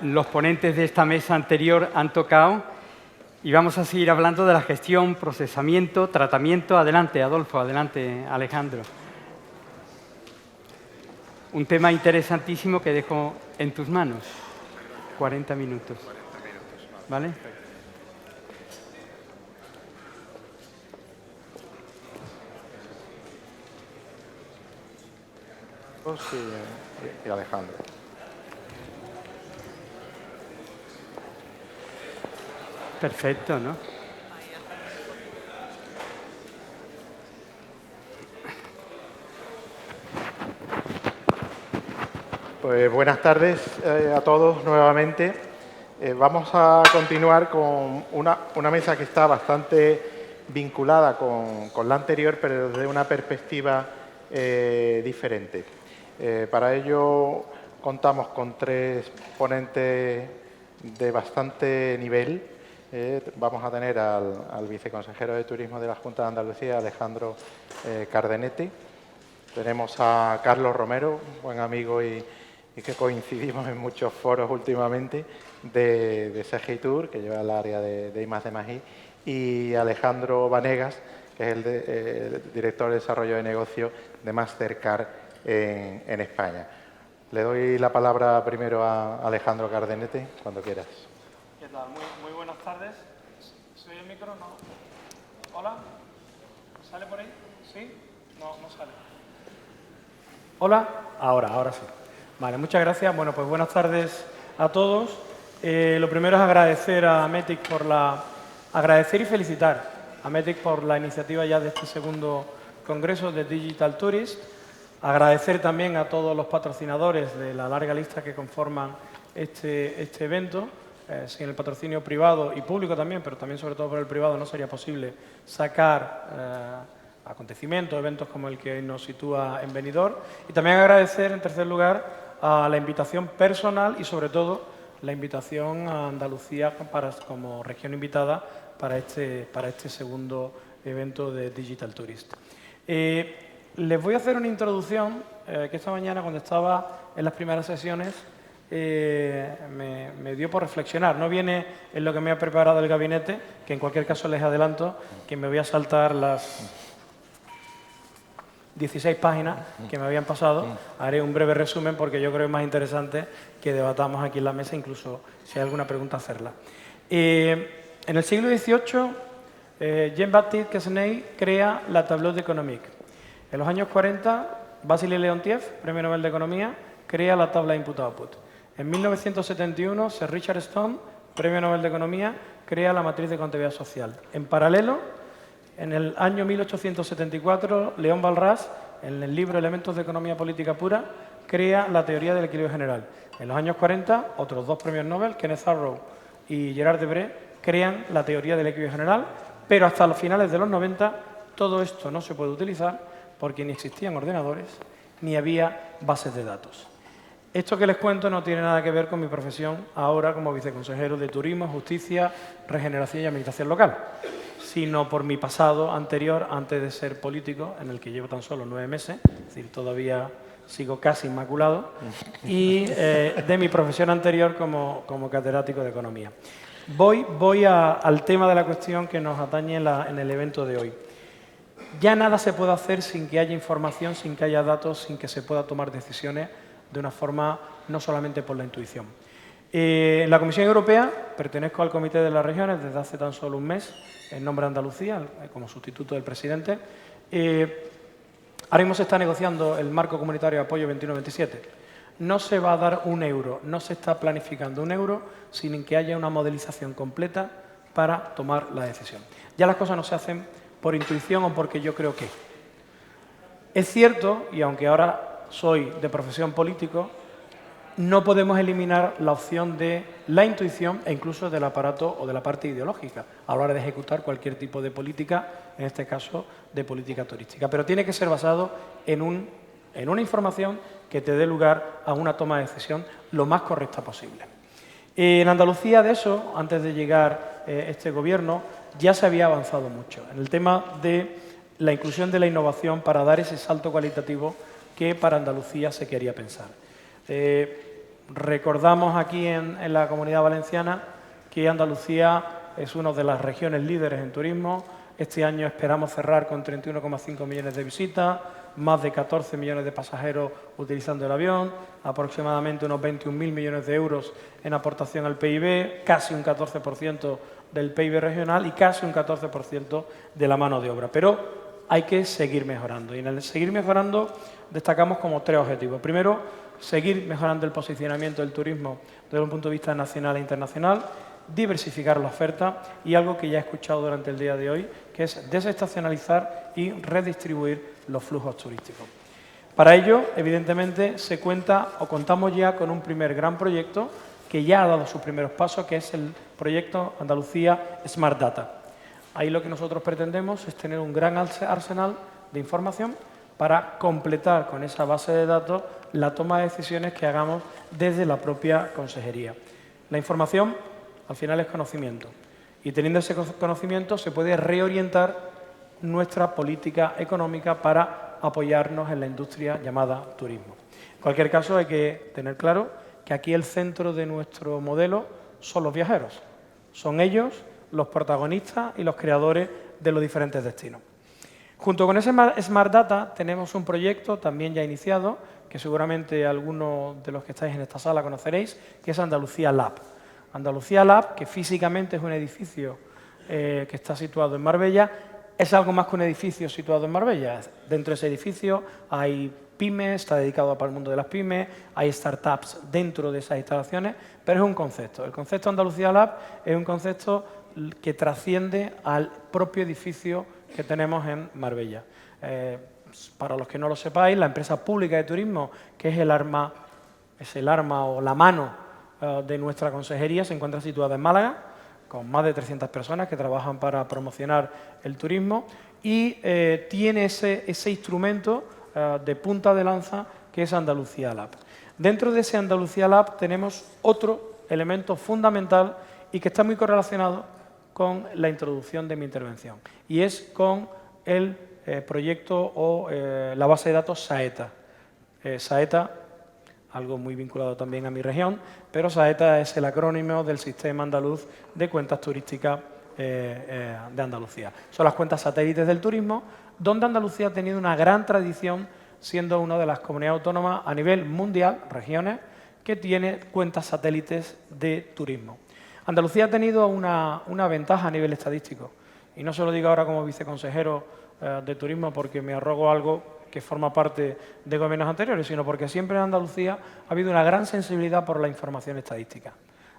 Los ponentes de esta mesa anterior han tocado y vamos a seguir hablando de la gestión, procesamiento, tratamiento. Adelante, Adolfo, adelante, Alejandro. Un tema interesantísimo que dejo en tus manos. 40 minutos. ¿Vale? Y Alejandro. Perfecto, ¿no? Pues buenas tardes a todos nuevamente. Vamos a continuar con una mesa que está bastante vinculada con la anterior, pero desde una perspectiva diferente. Para ello contamos con tres ponentes de bastante nivel. Vamos a tener al viceconsejero de Turismo de la Junta de Andalucía, Alejandro Cardenete. Tenemos a Carlos Romero, buen amigo y que coincidimos en muchos foros últimamente, de Segitur, que lleva el área de I+D+I, y Alejandro Vanegas, que es el director de Desarrollo de Negocio de Mastercard en España. Le doy la palabra primero a Alejandro Cardenete, cuando quieras. ¿Qué tal? Muy buenas tardes. ¿Se oye el micro? ¿No? ¿Hola? ¿Sale por ahí? ¿Sí? No sale. ¿Hola? Ahora sí. Vale, muchas gracias. Bueno, pues buenas tardes a todos. Lo primero es agradecer a Metic agradecer y felicitar a Metic por la iniciativa ya de este segundo congreso de Digital Tourist. Agradecer también a todos los patrocinadores de la larga lista que conforman este evento. Sin el patrocinio privado y público también, pero también sobre todo por el privado, no sería posible sacar acontecimientos, eventos como el que nos sitúa en Benidorm. Y también agradecer, en tercer lugar, a la invitación personal y, sobre todo, la invitación a Andalucía como región invitada para este segundo evento de Digital Tourist. Les voy a hacer una introducción que esta mañana, cuando estaba en las primeras sesiones, me dio por reflexionar. No viene en lo que me ha preparado el gabinete, que en cualquier caso les adelanto que me voy a saltar las 16 páginas que me habían pasado. Haré un breve resumen porque yo creo que es más interesante que debatamos aquí en la mesa, incluso si hay alguna pregunta hacerla. En el siglo XVIII, Jean-Baptiste Quesnay crea la Tableau d'économique. En los años 40, Vasily Leontiev, Premio Nobel de Economía, crea la tabla input-output. En 1971, Sir Richard Stone, Premio Nobel de Economía, crea la matriz de contabilidad social. En paralelo, en el año 1874, León Walras, en el libro Elementos de Economía Política Pura, crea la teoría del equilibrio general. En los años 40, otros dos premios Nobel, Kenneth Arrow y Gerard Debré, crean la teoría del equilibrio general, pero hasta los finales de los 90 todo esto no se puede utilizar porque ni existían ordenadores ni había bases de datos. Esto que les cuento no tiene nada que ver con mi profesión ahora como viceconsejero de Turismo, Justicia, Regeneración y Administración Local, sino por mi pasado anterior, antes de ser político, en el que llevo tan solo 9 meses, es decir, todavía sigo casi inmaculado, y de mi profesión anterior como catedrático de Economía. Voy al tema de la cuestión que nos atañe en el evento de hoy. Ya nada se puede hacer sin que haya información, sin que haya datos, sin que se pueda tomar decisiones de una forma no solamente por la intuición. En la Comisión Europea pertenezco al Comité de las Regiones desde hace tan solo un mes, en nombre de Andalucía, como sustituto del presidente. Ahora mismo se está negociando el marco comunitario de apoyo 21-27. No se va a dar un euro, no se está planificando un euro sin que haya una modelización completa para tomar la decisión. Ya las cosas no se hacen por intuición o porque yo creo que. Es cierto, y aunque ahora soy de profesión político, no podemos eliminar la opción de la intuición e incluso del aparato o de la parte ideológica a la hora de ejecutar cualquier tipo de política, en este caso de política turística. Pero tiene que ser basado en una información que te dé lugar a una toma de decisión lo más correcta posible. En Andalucía, de eso, antes de llegar este gobierno, ya se había avanzado mucho en el tema de la inclusión de la innovación para dar ese salto cualitativo que para Andalucía se quería pensar. Recordamos aquí en la Comunidad Valenciana que Andalucía es una de las regiones líderes en turismo. Este año esperamos cerrar con 31,5 millones de visitas, más de 14 millones de pasajeros utilizando el avión, aproximadamente unos 21.000 millones de euros en aportación al PIB, casi un 14% del PIB regional y casi un 14% de la mano de obra. Pero hay que seguir mejorando. Y en el seguir mejorando destacamos como 3 objetivos. Primero, seguir mejorando el posicionamiento del turismo desde un punto de vista nacional e internacional, diversificar la oferta y algo que ya he escuchado durante el día de hoy, que es desestacionalizar y redistribuir los flujos turísticos. Para ello, evidentemente, contamos ya con un primer gran proyecto que ya ha dado sus primeros pasos, que es el proyecto Andalucía Smart Data. Ahí lo que nosotros pretendemos es tener un gran arsenal de información para completar con esa base de datos la toma de decisiones que hagamos desde la propia consejería. La información, al final, es conocimiento. Y teniendo ese conocimiento se puede reorientar nuestra política económica para apoyarnos en la industria llamada turismo. En cualquier caso, hay que tener claro que aquí el centro de nuestro modelo son los viajeros. Son ellos los protagonistas y los creadores de los diferentes destinos. Junto con ese Smart Data tenemos un proyecto también ya iniciado, que seguramente algunos de los que estáis en esta sala conoceréis, que es Andalucía Lab. Andalucía Lab, que físicamente es un edificio que está situado en Marbella, es algo más que un edificio situado en Marbella. Dentro de ese edificio hay pymes, está dedicado para el mundo de las pymes, hay startups dentro de esas instalaciones, pero es un concepto. El concepto Andalucía Lab es un concepto que trasciende al propio edificio que tenemos en Marbella. Para los que no lo sepáis, la empresa pública de turismo, que es el arma o la mano de nuestra consejería, se encuentra situada en Málaga, con más de 300 personas que trabajan para promocionar el turismo y tiene ese instrumento de punta de lanza que es Andalucía Lab. Dentro de ese Andalucía Lab tenemos otro elemento fundamental y que está muy correlacionado con la introducción de mi intervención, y es con el proyecto o la base de datos SAETA. SAETA, algo muy vinculado también a mi región, pero SAETA es el acrónimo del Sistema Andaluz de Cuentas Turísticas de Andalucía. Son las cuentas satélites del turismo, donde Andalucía ha tenido una gran tradición, siendo una de las comunidades autónomas a nivel mundial, regiones, que tiene cuentas satélites de turismo. Andalucía ha tenido una ventaja a nivel estadístico, y no se lo digo ahora como viceconsejero de turismo porque me arrogo algo que forma parte de gobiernos anteriores, sino porque siempre en Andalucía ha habido una gran sensibilidad por la información estadística.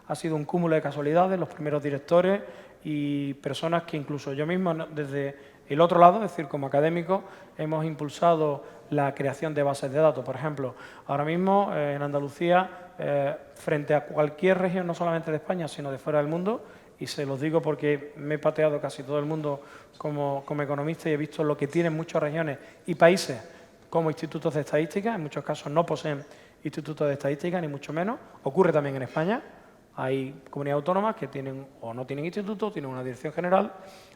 Ha sido un cúmulo de casualidades, los primeros directores y personas que incluso yo mismo desde el otro lado, es decir, como académico, hemos impulsado la creación de bases de datos. Por ejemplo, ahora mismo en Andalucía, frente a cualquier región, no solamente de España, sino de fuera del mundo, y se los digo porque me he pateado casi todo el mundo como economista y he visto lo que tienen muchas regiones y países como institutos de estadística. En muchos casos no poseen institutos de estadística, ni mucho menos. Ocurre también en España. Hay comunidades autónomas que tienen o no tienen instituto, tienen una dirección general,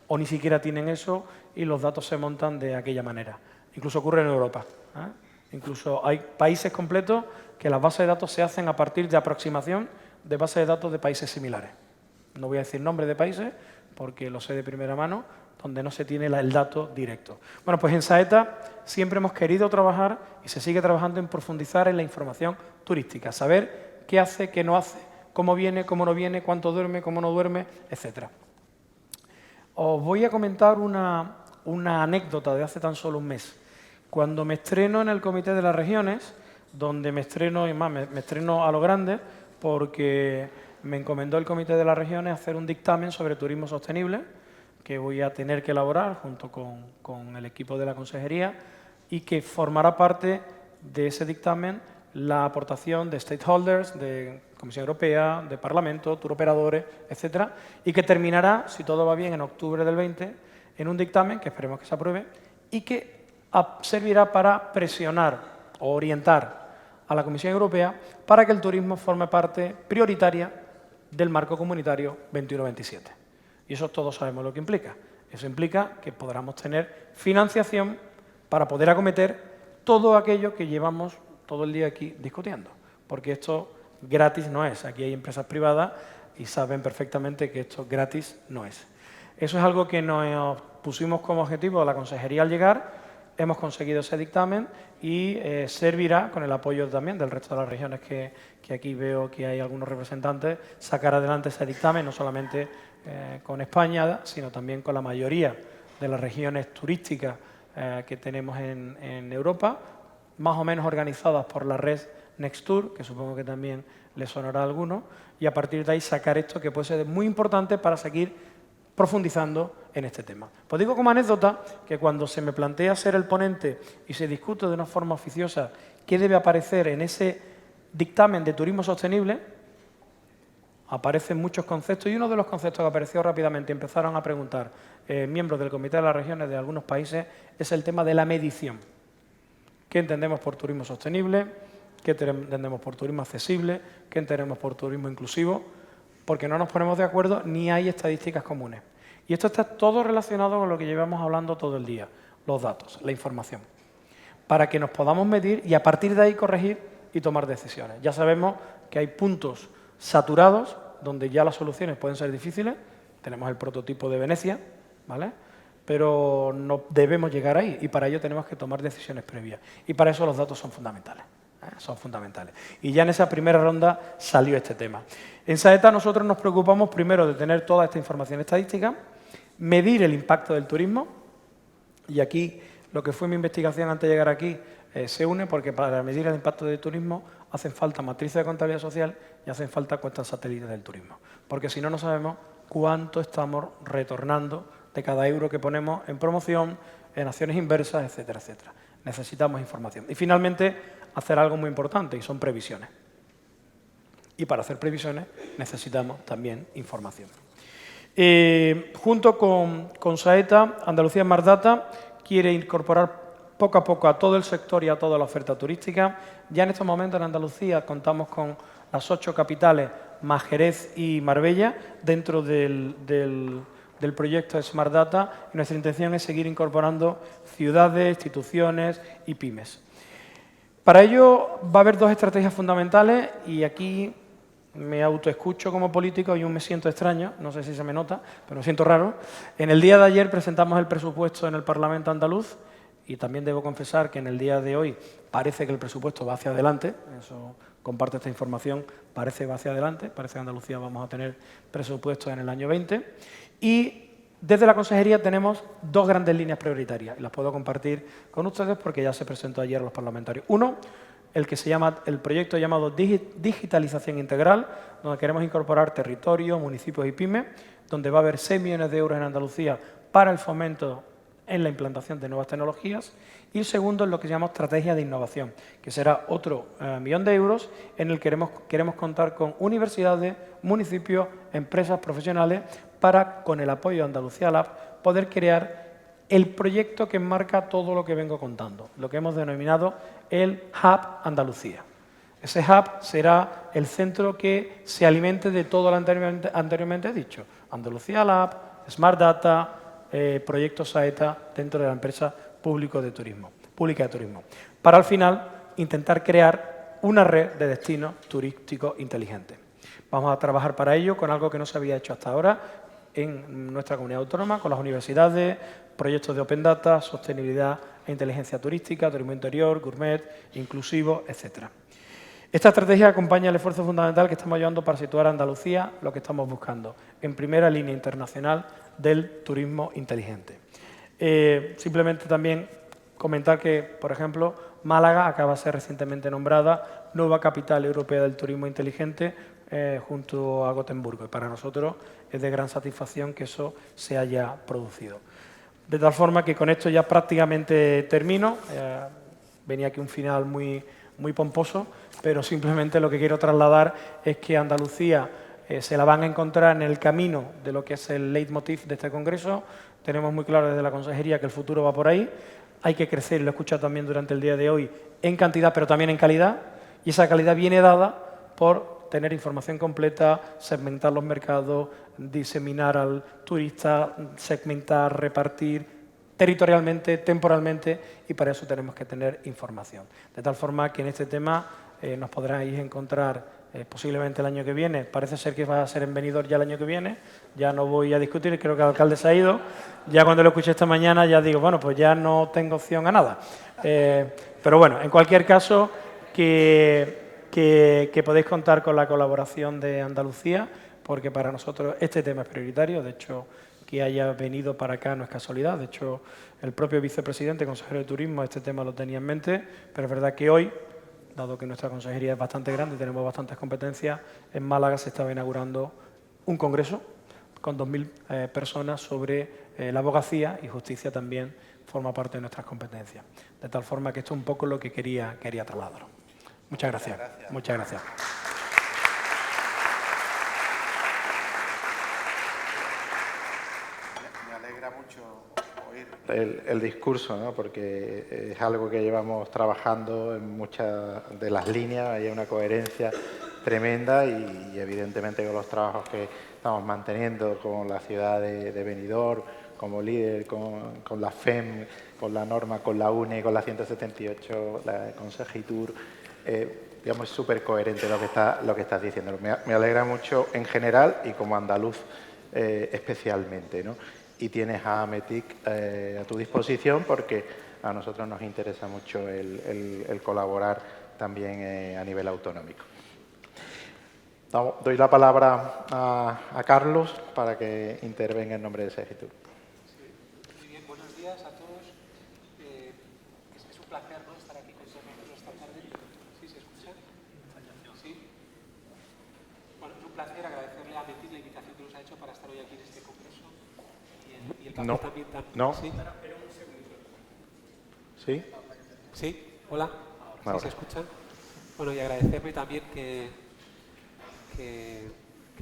o ni siquiera tienen eso y los datos se montan de aquella manera. Incluso ocurre en Europa. Incluso hay países completos que las bases de datos se hacen a partir de aproximación de bases de datos de países similares. No voy a decir nombres de países porque lo sé de primera mano, donde no se tiene el dato directo. Bueno, pues en SAETA siempre hemos querido trabajar y se sigue trabajando en profundizar en la información turística, saber qué hace, qué no hace, cómo viene, cómo no viene, cuánto duerme, cómo no duerme, etc. Os voy a comentar una anécdota de hace tan solo un mes. Cuando me estreno en el Comité de las Regiones, donde me estreno, y más, me estreno a lo grande, porque me encomendó el Comité de las Regiones hacer un dictamen sobre turismo sostenible, que voy a tener que elaborar junto con el equipo de la consejería y que formará parte de ese dictamen la aportación de stakeholders, de Comisión Europea, de Parlamento, turoperadores, etcétera, y que terminará, si todo va bien, en octubre del 20, en un dictamen que esperemos que se apruebe y que servirá para presionar o orientar a la Comisión Europea para que el turismo forme parte prioritaria del marco comunitario 21-27. Y eso todos sabemos lo que implica. Eso implica que podamos tener financiación para poder acometer todo aquello que llevamos todo el día aquí discutiendo. Porque esto gratis no es. Aquí hay empresas privadas y saben perfectamente que esto gratis no es. Eso es algo que nos pusimos como objetivo a la Consejería al llegar. Hemos conseguido ese dictamen y servirá, con el apoyo también del resto de las regiones que aquí veo que hay algunos representantes, sacar adelante ese dictamen, no solamente con España, sino también con la mayoría de las regiones turísticas que tenemos en Europa, más o menos organizadas por la red Nextur, que supongo que también les sonará a alguno, y a partir de ahí sacar esto que puede ser muy importante para seguir profundizando en este tema. Pues digo como anécdota que cuando se me plantea ser el ponente y se discute de una forma oficiosa qué debe aparecer en ese dictamen de turismo sostenible, aparecen muchos conceptos y uno de los conceptos que apareció rápidamente y empezaron a preguntar miembros del Comité de las Regiones de algunos países es el tema de la medición. ¿Qué entendemos por turismo sostenible? ¿Qué entendemos por turismo accesible? ¿Qué entendemos por turismo inclusivo? Porque no nos ponemos de acuerdo ni hay estadísticas comunes. Y esto está todo relacionado con lo que llevamos hablando todo el día, los datos, la información, para que nos podamos medir y a partir de ahí corregir y tomar decisiones. Ya sabemos que hay puntos saturados donde ya las soluciones pueden ser difíciles. Tenemos el prototipo de Venecia, ¿vale? Pero no debemos llegar ahí y para ello tenemos que tomar decisiones previas. Y para eso los datos son fundamentales. Son fundamentales. Y ya en esa primera ronda salió este tema. En Saeta nosotros nos preocupamos primero de tener toda esta información estadística, medir el impacto del turismo, y aquí lo que fue mi investigación antes de llegar aquí se une porque para medir el impacto del turismo hacen falta matrices de contabilidad social y hacen falta cuentas satélites del turismo, porque si no, no sabemos cuánto estamos retornando de cada euro que ponemos en promoción, en acciones inversas, etcétera, etcétera. Necesitamos información. Y finalmente, hacer algo muy importante, y son previsiones. Y para hacer previsiones necesitamos también información. Junto con Saeta, Andalucía Smart Data quiere incorporar poco a poco a todo el sector y a toda la oferta turística. Ya en estos momentos en Andalucía contamos con las 8 capitales, más Jerez y Marbella, dentro del proyecto de Smart Data. Y nuestra intención es seguir incorporando ciudades, instituciones y pymes. Para ello va a haber 2 estrategias fundamentales y aquí me autoescucho como político y me siento extraño, no sé si se me nota, pero me siento raro. En el día de ayer presentamos el presupuesto en el Parlamento andaluz y también debo confesar que en el día de hoy parece que el presupuesto va hacia adelante, eso comparto esta información, parece que va hacia adelante, parece que en Andalucía vamos a tener presupuestos en el año 20 y desde la Consejería tenemos 2 grandes líneas prioritarias y las puedo compartir con ustedes porque ya se presentó ayer a los parlamentarios. Uno, el proyecto llamado Digitalización Integral, donde queremos incorporar territorios, municipios y pymes, donde va a haber 6 millones de euros en Andalucía para el fomento en la implantación de nuevas tecnologías. Y el segundo es lo que se llama Estrategia de Innovación, que será otro 1 millón de euros en el que queremos contar con universidades, municipios, empresas profesionales para, con el apoyo de Andalucía Lab, poder crear el proyecto que enmarca todo lo que vengo contando, lo que hemos denominado el Hub Andalucía. Ese hub será el centro que se alimente de todo lo anteriormente dicho. Andalucía Lab, Smart Data, Proyecto Saeta dentro de la empresa pública de turismo. Para al final intentar crear una red de destinos turísticos inteligentes. Vamos a trabajar para ello con algo que no se había hecho hasta ahora en nuestra comunidad autónoma, con las universidades, proyectos de Open Data, sostenibilidad e inteligencia turística, turismo interior, gourmet, inclusivo, etcétera. Esta estrategia acompaña el esfuerzo fundamental que estamos llevando para situar a Andalucía, lo que estamos buscando, en primera línea internacional del turismo inteligente. Simplemente también comentar que, por ejemplo, Málaga acaba de ser recientemente nombrada nueva capital europea del turismo inteligente junto a Gotemburgo. Y para nosotros es de gran satisfacción que eso se haya producido. De tal forma que con esto ya prácticamente termino. Venía aquí un final muy pomposo, pero simplemente lo que quiero trasladar es que Andalucía se la van a encontrar en el camino de lo que es el leitmotiv de este congreso. Tenemos muy claro desde la Consejería que el futuro va por ahí. Hay que crecer, y lo he escuchado también durante el día de hoy, en cantidad pero también en calidad. Y esa calidad viene dada por tener información completa, segmentar los mercados, diseminar al turista, segmentar, repartir territorialmente, temporalmente, y para eso tenemos que tener información. De tal forma que en este tema nos podréis encontrar posiblemente el año que viene. Parece ser que va a ser en Benidorm ya el año que viene. Ya no voy a discutir, creo que el alcalde se ha ido. Ya cuando lo escuché esta mañana ya digo, bueno, pues ya no tengo opción a nada. Pero bueno, en cualquier caso, que podéis contar con la colaboración de Andalucía, porque para nosotros este tema es prioritario. De hecho, que haya venido para acá no es casualidad. De hecho, el propio vicepresidente, consejero de Turismo, este tema lo tenía en mente, pero es verdad que hoy, dado que nuestra consejería es bastante grande y tenemos bastantes competencias, en Málaga se estaba inaugurando un congreso con 2.000 personas sobre la abogacía, y justicia también forma parte de nuestras competencias. De tal forma que esto es un poco lo que quería trasladar. Muchas gracias. Muchas gracias. Me alegra mucho oír el discurso, ¿no? Porque es algo que llevamos trabajando en muchas de las líneas, hay una coherencia tremenda y evidentemente con los trabajos que estamos manteniendo con la ciudad de Benidorm, como líder, con la FEM, con la norma, con la UNE, con la 178, con Segitur, digamos, es súper coherente lo que estás diciendo. Me alegra mucho en general y como andaluz especialmente, ¿no? Y tienes a AMETIC a tu disposición porque a nosotros nos interesa mucho el colaborar también a nivel autonómico. Doy la palabra a Carlos para que intervenga en nombre de Segitur. Muy bien, buenos días a todos. Es un placer, ¿no?, estar aquí con vosotros esta tarde. ¿Sí se escucha? Sí. Bueno, es un placer agradecerle a AMETIC la invitación que nos ha hecho para estar hoy aquí en este congreso. Y el papel también. No. ¿Sí? ¿Sí? ¿Sí? ¿Hola? ¿Sí Ahora. se escucha? Bueno, y agradecerme también que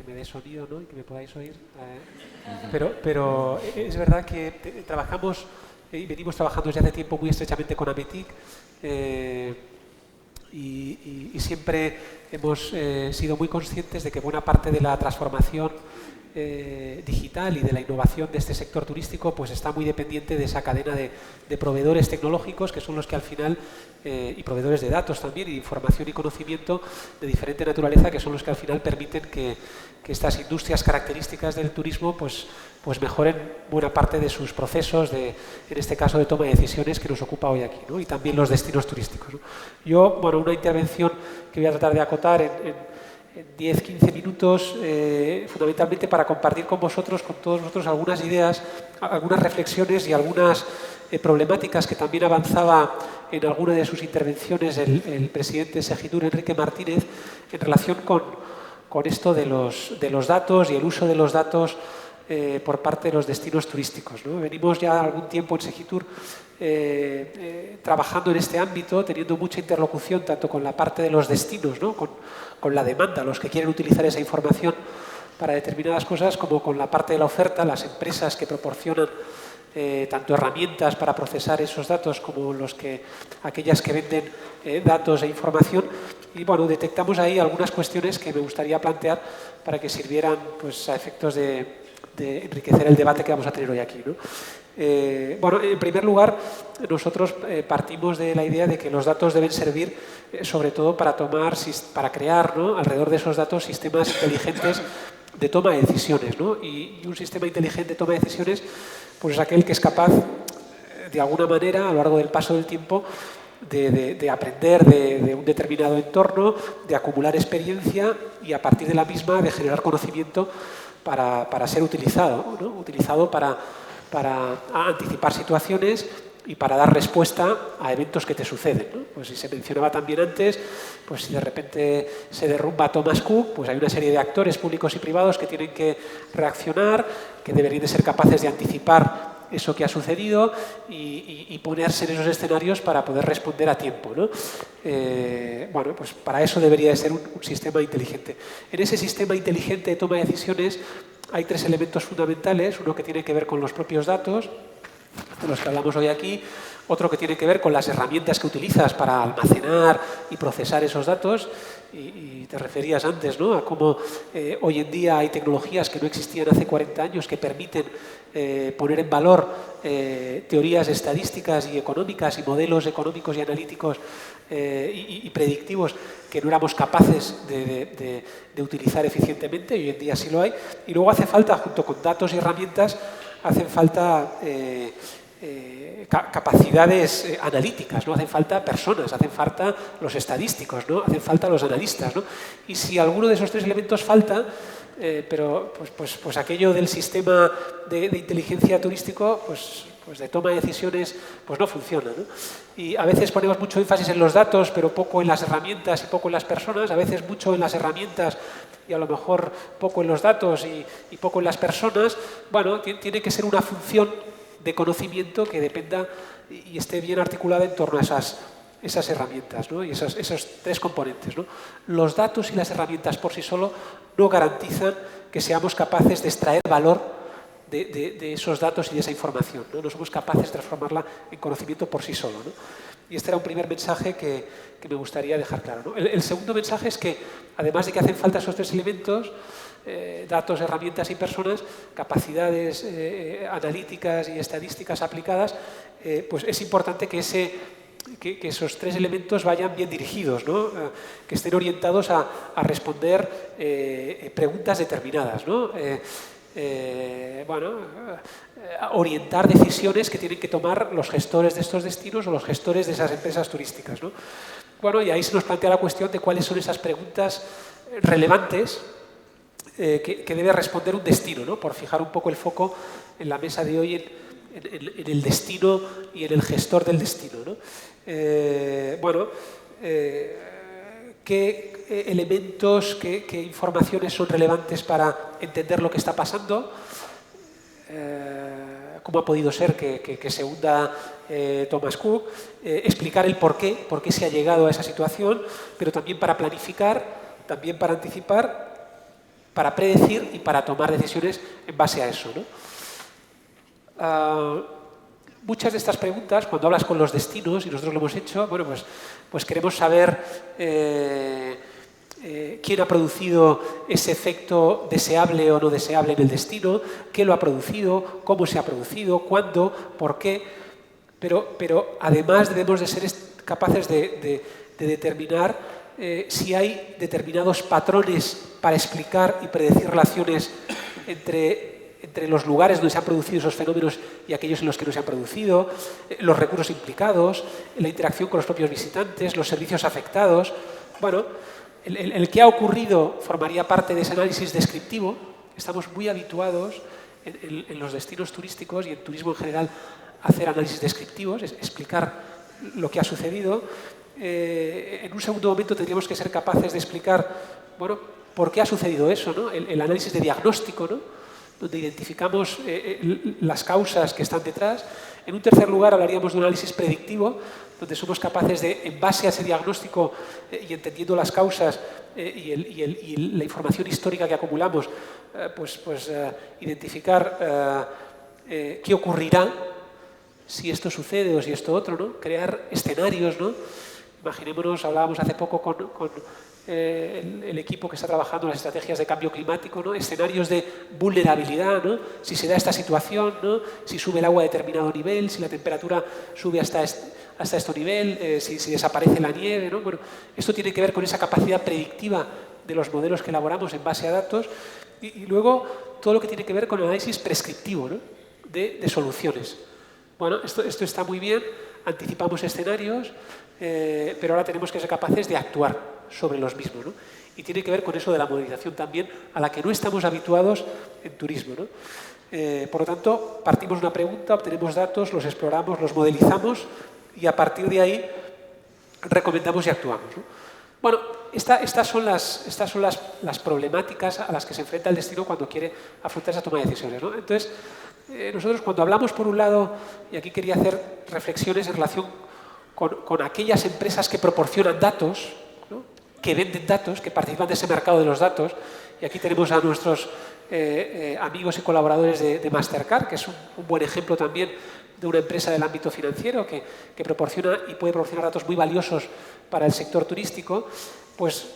me dé sonido, ¿no?, y que me podáis oír. Pero es verdad que trabajamos y venimos trabajando desde hace tiempo muy estrechamente con AMETIC y siempre hemos sido muy conscientes de que buena parte de la transformación digital y de la innovación de este sector turístico pues está muy dependiente de esa cadena de proveedores tecnológicos que son los que al final, y proveedores de datos también, y de información y conocimiento de diferente naturaleza, que son los que al final permiten que estas industrias características del turismo pues mejoren buena parte de sus procesos, en este caso de toma de decisiones que nos ocupa hoy aquí, ¿no? Y también los destinos turísticos, ¿no? Yo, bueno, una intervención que voy a tratar de acotar en 10-15 minutos, fundamentalmente para compartir con vosotros, con todos vosotros, algunas ideas, algunas reflexiones y algunas problemáticas que también avanzaba en alguna de sus intervenciones el presidente Segitur, Enrique Martínez, en relación con esto de los datos y el uso de los datos por parte de los destinos turísticos, ¿no? Venimos ya algún tiempo en Segitur trabajando en este ámbito, teniendo mucha interlocución tanto con la parte de los destinos, ¿no?, con la demanda, los que quieren utilizar esa información para determinadas cosas, como con la parte de la oferta, las empresas que proporcionan tanto herramientas para procesar esos datos como aquellas que venden datos e información. Y bueno, detectamos ahí algunas cuestiones que me gustaría plantear para que sirvieran pues a efectos de enriquecer el debate que vamos a tener hoy aquí, ¿no? Bueno, en primer lugar, nosotros partimos de la idea de que los datos deben servir sobre todo para crear, ¿no?, alrededor de esos datos sistemas inteligentes de toma de decisiones, ¿no? Y un sistema inteligente de toma de decisiones pues es aquel que es capaz, de alguna manera, a lo largo del paso del tiempo, de aprender de un determinado entorno, de acumular experiencia y a partir de la misma de generar conocimiento para ser utilizado, ¿no?, utilizado para anticipar situaciones y para dar respuesta a eventos que te suceden, ¿no? Pues si se mencionaba también antes, pues si de repente se derrumba Thomas Cook, pues hay una serie de actores públicos y privados que tienen que reaccionar, que deberían de ser capaces de anticipar eso que ha sucedido y ponerse en esos escenarios para poder responder a tiempo, ¿no? Bueno, pues para eso debería de ser un sistema inteligente. En ese sistema inteligente de toma de decisiones hay tres elementos fundamentales, uno que tiene que ver con los propios datos, de los que hablamos hoy aquí, otro que tiene que ver con las herramientas que utilizas para almacenar y procesar esos datos, y te referías antes, ¿no?, a cómo hoy en día hay tecnologías que no existían hace 40 años que permiten poner en valor teorías estadísticas y económicas y modelos económicos y analíticos y predictivos que no éramos capaces de utilizar eficientemente, y hoy en día sí lo hay. Y luego hace falta, junto con datos y herramientas, hacen falta capacidades analíticas, ¿no? Hacen falta personas, hacen falta los estadísticos, ¿no? Hacen falta los analistas, ¿no? Y si alguno de esos tres elementos falta, pero pues aquello del sistema de inteligencia turístico, pues de toma de decisiones, pues no funciona, ¿no? Y a veces ponemos mucho énfasis en los datos, pero poco en las herramientas y poco en las personas, a veces mucho en las herramientas y a lo mejor poco en los datos y poco en las personas. Bueno, tiene que ser una función de conocimiento que dependa y esté bien articulada en torno a esas herramientas, ¿no? Y esos tres componentes, ¿no? Los datos y las herramientas por sí solo no garantizan que seamos capaces de extraer valor de esos datos y de esa información, ¿no? No somos capaces de transformarla en conocimiento por sí solo, ¿no? Y este era un primer mensaje que me gustaría dejar claro, ¿no? El segundo mensaje es que, además de que hacen falta esos tres elementos, datos, herramientas y personas, capacidades analíticas y estadísticas aplicadas, pues es importante que esos tres elementos vayan bien dirigidos, ¿no? Que estén orientados a responder preguntas determinadas, ¿no? Orientar decisiones que tienen que tomar los gestores de estos destinos o los gestores de esas empresas turísticas, ¿no? Bueno, y ahí se nos plantea la cuestión de cuáles son esas preguntas relevantes que debe responder un destino, ¿no? Por fijar un poco el foco en la mesa de hoy en el destino y en el gestor del destino, ¿no? ¿Qué elementos, qué informaciones son relevantes para entender lo que está pasando? ¿Cómo ha podido ser que se hunda Thomas Cook? Explicar el por qué se ha llegado a esa situación, pero también para planificar, también para anticipar, para predecir y para tomar decisiones en base a eso, ¿no? Muchas de estas preguntas, cuando hablas con los destinos, y nosotros lo hemos hecho, bueno, pues queremos saber quién ha producido ese efecto deseable o no deseable en el destino, qué lo ha producido, cómo se ha producido, cuándo, por qué, pero además debemos de ser capaces de determinar si hay determinados patrones para explicar y predecir relaciones entre los lugares donde se han producido esos fenómenos y aquellos en los que no se han producido, los recursos implicados, la interacción con los propios visitantes, los servicios afectados. Bueno, el que ha ocurrido formaría parte de ese análisis descriptivo. Estamos muy habituados en los destinos turísticos y en turismo en general a hacer análisis descriptivos, explicar lo que ha sucedido. En un segundo momento tendríamos que ser capaces de explicar, bueno, por qué ha sucedido eso, ¿no? El análisis de diagnóstico, ¿no? Donde identificamos las causas que están detrás. En un tercer lugar hablaríamos de un análisis predictivo, donde somos capaces de, en base a ese diagnóstico y entendiendo las causas y la información histórica que acumulamos, identificar qué ocurrirá si esto sucede o si esto otro, ¿no? Crear escenarios, ¿no? Imaginémonos, hablábamos hace poco con el equipo que está trabajando en las estrategias de cambio climático, ¿no? Escenarios de vulnerabilidad, ¿no? Si se da esta situación, ¿no? Si sube el agua a determinado nivel, si la temperatura sube hasta este nivel, si desaparece la nieve, ¿no? Bueno, esto tiene que ver con esa capacidad predictiva de los modelos que elaboramos en base a datos y luego todo lo que tiene que ver con el análisis prescriptivo, ¿no? de soluciones. Bueno, esto está muy bien, anticipamos escenarios, pero ahora tenemos que ser capaces de actuar sobre los mismos, ¿no? Y tiene que ver con eso de la modelización también, a la que no estamos habituados en turismo, ¿no? Por lo tanto, partimos de una pregunta, obtenemos datos, los exploramos, los modelizamos y a partir de ahí recomendamos y actuamos, ¿no? Bueno, estas son las problemáticas a las que se enfrenta el destino cuando quiere afrontar esa toma de decisiones, ¿no? Entonces, nosotros cuando hablamos por un lado, y aquí quería hacer reflexiones en relación con aquellas empresas que proporcionan datos, ¿no? Que venden datos, que participan de ese mercado de los datos, y aquí tenemos a nuestros amigos y colaboradores de Mastercard, que es un buen ejemplo también de una empresa del ámbito financiero que proporciona y puede proporcionar datos muy valiosos para el sector turístico. Pues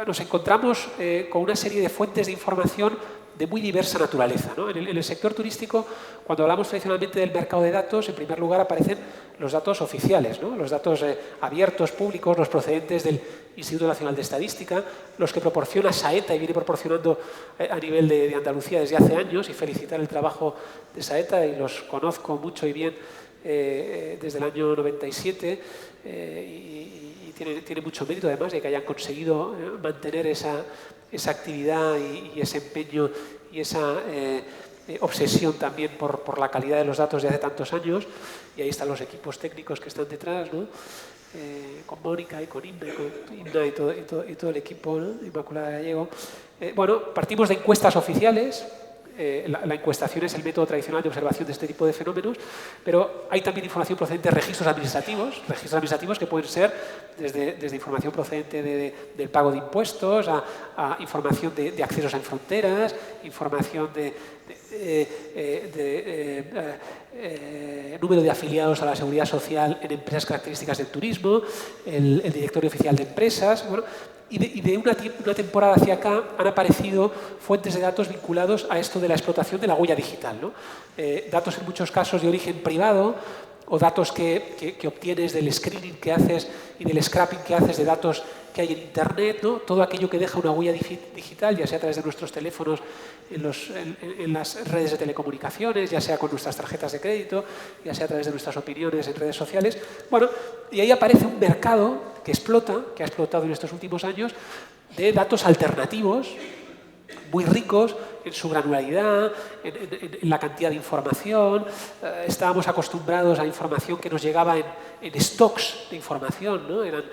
nos encontramos con una serie de fuentes de información de muy diversa naturaleza, ¿no? En el sector turístico, cuando hablamos tradicionalmente del mercado de datos, en primer lugar aparecen los datos oficiales, ¿no? Los datos abiertos, públicos, los procedentes del Instituto Nacional de Estadística, los que proporciona Saeta y viene proporcionando a nivel de Andalucía desde hace años, y felicitar el trabajo de Saeta, y los conozco mucho y bien desde el año 97, y tiene mucho mérito además de que hayan conseguido mantener esa actividad y ese empeño y esa obsesión también por la calidad de los datos de hace tantos años. Y ahí están los equipos técnicos que están detrás, ¿no? Con Mónica y con Inna y todo el equipo, ¿no? Inmaculada Gallego. Bueno, partimos de encuestas oficiales. La encuestación es el método tradicional de observación de este tipo de fenómenos, pero hay también información procedente de registros administrativos que pueden ser desde información procedente del pago de impuestos a información de accesos en fronteras, información de número de afiliados a la seguridad social en empresas características del turismo, el directorio oficial de empresas. Bueno, y de una temporada hacia acá han aparecido fuentes de datos vinculados a esto de la explotación de la huella digital, ¿no? Datos en muchos casos de origen privado, o datos que obtienes del screening que haces y del scrapping que haces de datos que hay en Internet, ¿no? Todo aquello que deja una huella digital, ya sea a través de nuestros teléfonos, en las redes de telecomunicaciones, ya sea con nuestras tarjetas de crédito, ya sea a través de nuestras opiniones en redes sociales. Bueno, y ahí aparece un mercado que ha explotado en estos últimos años, de datos alternativos, muy ricos en su granularidad, en la cantidad de información. Estábamos acostumbrados a información que nos llegaba en stocks de información, ¿no? Eran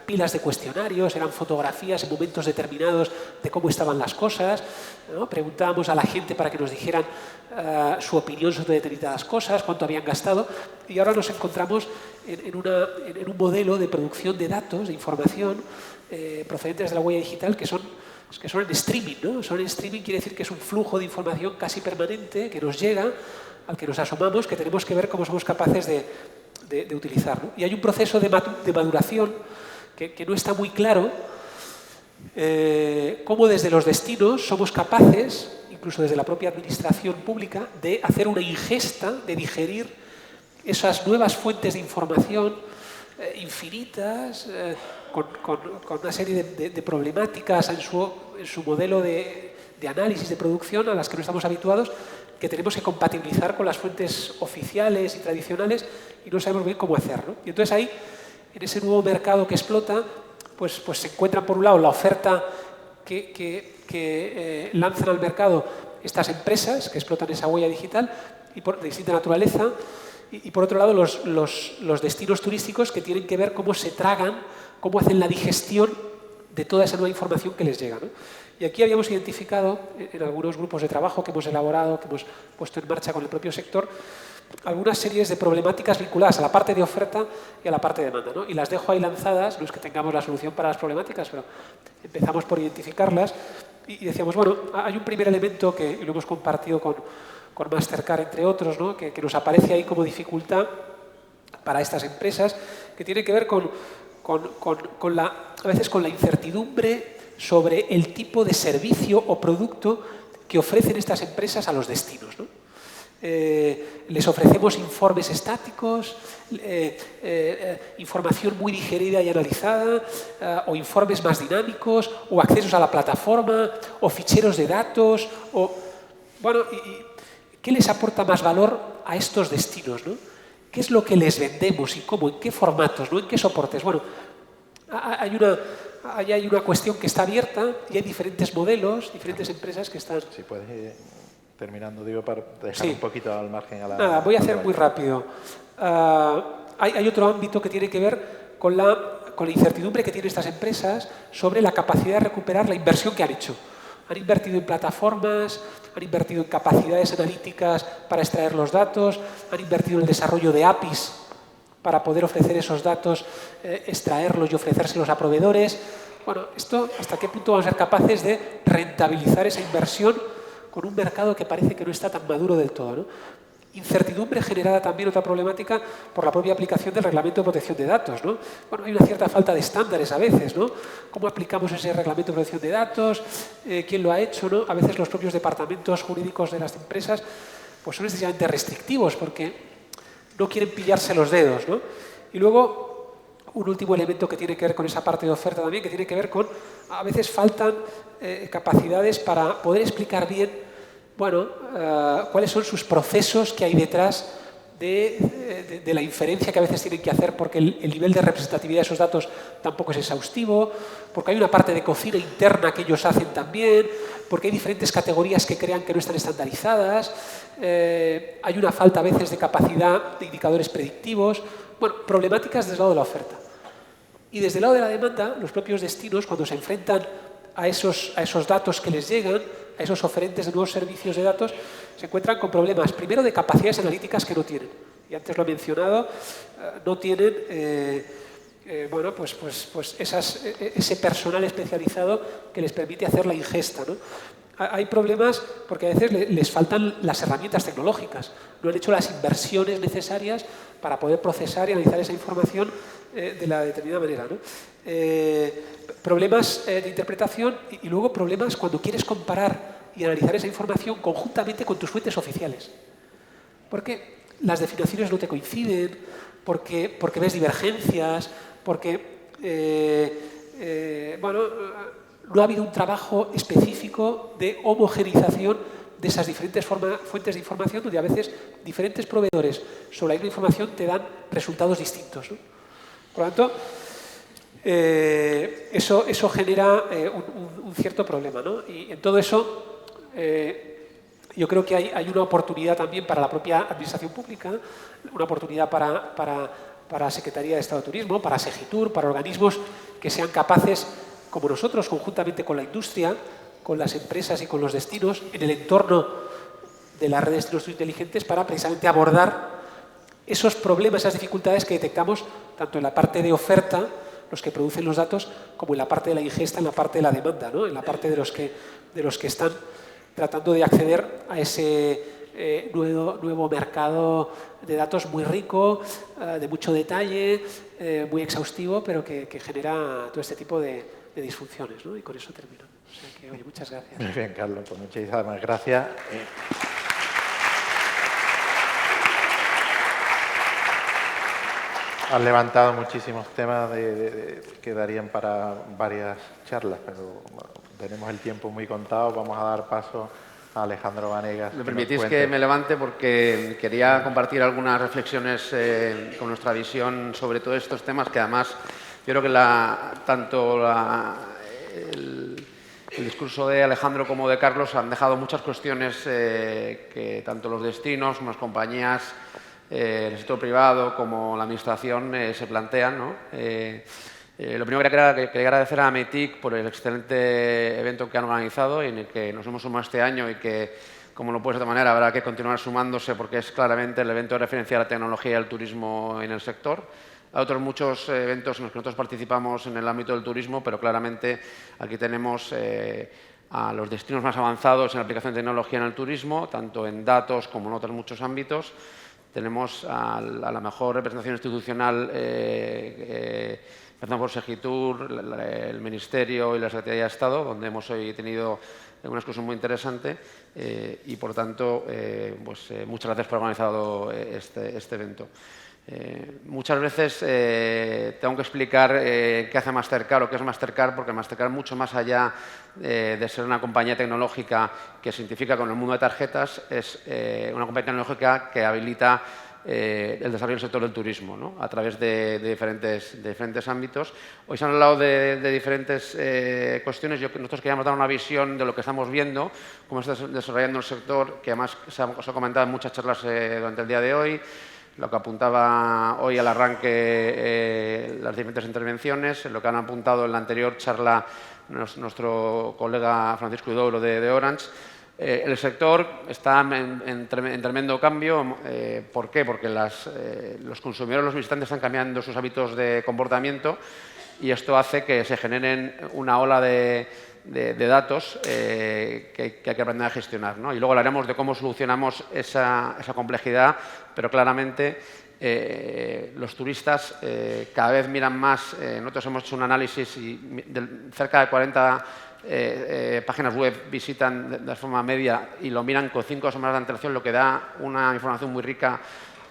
pilas de cuestionarios, eran fotografías en momentos determinados de cómo estaban las cosas, ¿no? Preguntábamos a la gente para que nos dijeran su opinión sobre determinadas cosas, cuánto habían gastado, y ahora nos encontramos en un modelo de producción de datos, de información procedentes de la huella digital que son en streaming, ¿no? Son en streaming, quiere decir que es un flujo de información casi permanente que nos llega, al que nos asomamos, que tenemos que ver cómo somos capaces de utilizar, ¿no? Y hay un proceso de maduración que no está muy claro, cómo desde los destinos somos capaces, incluso desde la propia administración pública, de hacer una ingesta, de digerir esas nuevas fuentes de información infinitas, con una serie de problemáticas en su modelo de análisis, de producción, a las que no estamos habituados, que tenemos que compatibilizar con las fuentes oficiales y tradicionales, y no sabemos bien cómo hacerlo. Y entonces ahí, en ese nuevo mercado que explota, pues se encuentra por un lado la oferta que lanzan al mercado estas empresas que explotan esa huella digital y de distinta naturaleza, y por otro lado los destinos turísticos que tienen que ver cómo se tragan, cómo hacen la digestión de toda esa nueva información que les llega, ¿no? Y aquí habíamos identificado en algunos grupos de trabajo que hemos elaborado, que hemos puesto en marcha con el propio sector, algunas series de problemáticas vinculadas a la parte de oferta y a la parte de demanda, ¿no? Y las dejo ahí lanzadas, no es que tengamos la solución para las problemáticas, pero empezamos por identificarlas y decíamos, bueno, hay un primer elemento que lo hemos compartido con Mastercard, entre otros, ¿no? que nos aparece ahí como dificultad para estas empresas, que tiene que ver a veces con la incertidumbre sobre el tipo de servicio o producto que ofrecen estas empresas a los destinos, ¿no? Les ofrecemos informes estáticos, información muy digerida y analizada, o informes más dinámicos, o accesos a la plataforma, o ficheros de datos, bueno, ¿qué les aporta más valor a estos destinos, ¿no? ¿Qué es lo que les vendemos y cómo, en qué formatos, ¿no? En qué soportes? Bueno, hay una cuestión que está abierta y hay diferentes modelos, diferentes empresas que están... Si puedes ir terminando, digo, para dejar un poquito al margen a la... Nada, voy a hacer muy rápido. Hay otro ámbito que tiene que ver con la incertidumbre que tienen estas empresas sobre la capacidad de recuperar la inversión que han hecho. Han invertido en plataformas, han invertido en capacidades analíticas para extraer los datos, han invertido en el desarrollo de APIs para poder ofrecer esos datos, extraerlos y ofrecérselos a proveedores. Bueno, ¿hasta qué punto vamos a ser capaces de rentabilizar esa inversión con un mercado que parece que no está tan maduro del todo, ¿no? Incertidumbre generada también, otra problemática, por la propia aplicación del Reglamento de Protección de Datos, ¿no? Bueno, hay una cierta falta de estándares a veces, ¿no? ¿Cómo aplicamos ese Reglamento de Protección de Datos? ¿Quién lo ha hecho, no? A veces los propios departamentos jurídicos de las empresas pues son excesivamente restrictivos porque no quieren pillarse los dedos, ¿no? Y luego, un último elemento que tiene que ver con esa parte de oferta también, que tiene que ver con, a veces faltan capacidades para poder explicar bien, bueno, cuáles son sus procesos que hay detrás de la inferencia que a veces tienen que hacer, porque el nivel de representatividad de esos datos tampoco es exhaustivo, porque hay una parte de cocina interna que ellos hacen también, porque hay diferentes categorías que crean que no están estandarizadas, hay una falta a veces de capacidad de indicadores predictivos, bueno, problemáticas desde el lado de la oferta. Y desde el lado de la demanda, los propios destinos, cuando se enfrentan a esos datos que les llegan, a esos oferentes de nuevos servicios de datos, se encuentran con problemas, primero, de capacidades analíticas que no tienen. Y antes lo he mencionado, no tienen bueno, pues ese personal especializado que les permite hacer la ingesta, ¿no? Hay problemas porque a veces les faltan las herramientas tecnológicas, no han hecho las inversiones necesarias para poder procesar y analizar esa información de la determinada manera, ¿no? Problemas de interpretación y luego problemas cuando quieres comparar y analizar esa información conjuntamente con tus fuentes oficiales. Porque las definiciones no te coinciden, porque ves divergencias, porque bueno, no ha habido un trabajo específico de homogenización de esas diferentes fuentes de información, donde a veces diferentes proveedores sobre la misma información te dan resultados distintos, ¿no? Por lo tanto, eso genera un cierto problema, ¿no? Y en todo eso, yo creo que hay una oportunidad también para la propia administración pública, una oportunidad para Secretaría de Estado de Turismo, para Segitur, para organismos que sean capaces, como nosotros, conjuntamente con la industria, con las empresas y con los destinos, en el entorno de las redes de destinos inteligentes, para precisamente abordar esos problemas, esas dificultades que detectamos tanto en la parte de oferta, los que producen los datos, como en la parte de la ingesta, en la parte de la demanda, ¿no? En la parte de los que están tratando de acceder a ese nuevo mercado de datos muy rico, de mucho detalle, muy exhaustivo, pero que genera todo este tipo de disfunciones, ¿no? Y con eso termino. O sea que, oye, muchas gracias. Muy bien, Carlos, pues muchísimas gracias. Has levantado muchísimos temas que darían para varias charlas, pero bueno, tenemos el tiempo muy contado. Vamos a dar paso a Alejandro Vanegas. Me permitís que me levante porque quería compartir algunas reflexiones con nuestra visión sobre todos estos temas, que además yo creo que el discurso de Alejandro como de Carlos han dejado muchas cuestiones que tanto los destinos como las compañías, el sector privado como la administración se plantean, ¿no? Lo primero que quería agradecer a Ametic por el excelente evento que han organizado y en el que nos hemos sumado este año y que, como no puede ser de otra manera, habrá que continuar sumándose porque es claramente el evento de referencia a la tecnología y al turismo en el sector. Hay otros muchos eventos en los que nosotros participamos en el ámbito del turismo, pero claramente aquí tenemos a los destinos más avanzados en la aplicación de tecnología en el turismo, tanto en datos como en otros muchos ámbitos. Tenemos a la mejor representación institucional, empezando por Segitur, el Ministerio y la Secretaría de Estado, donde hemos hoy tenido una discusión muy interesante y, por tanto, muchas gracias por haber organizado este evento. Muchas veces tengo que explicar qué hace Mastercard o qué es Mastercard, porque Mastercard, mucho más allá de ser una compañía tecnológica que se identifica con el mundo de tarjetas, es una compañía tecnológica que habilita el desarrollo del sector del turismo, ¿no? A través de diferentes ámbitos. Hoy se han hablado de diferentes cuestiones. Nosotros queríamos dar una visión de lo que estamos viendo, cómo se está desarrollando el sector, que además se ha comentado en muchas charlas durante el día de hoy. Lo que apuntaba hoy al arranque las diferentes intervenciones, lo que han apuntado en la anterior charla nuestro colega Francisco Huidobro de Orange. El sector está en tremendo cambio. ¿Por qué? Porque los consumidores, los visitantes están cambiando sus hábitos de comportamiento y esto hace que se generen una ola de de datos que hay que aprender a gestionar, ¿no? Y luego hablaremos de cómo solucionamos esa complejidad, pero claramente los turistas cada vez miran más. Nosotros hemos hecho un análisis y cerca de 40 páginas web visitan de forma media y lo miran con 5 semanas de antelación, lo que da una información muy rica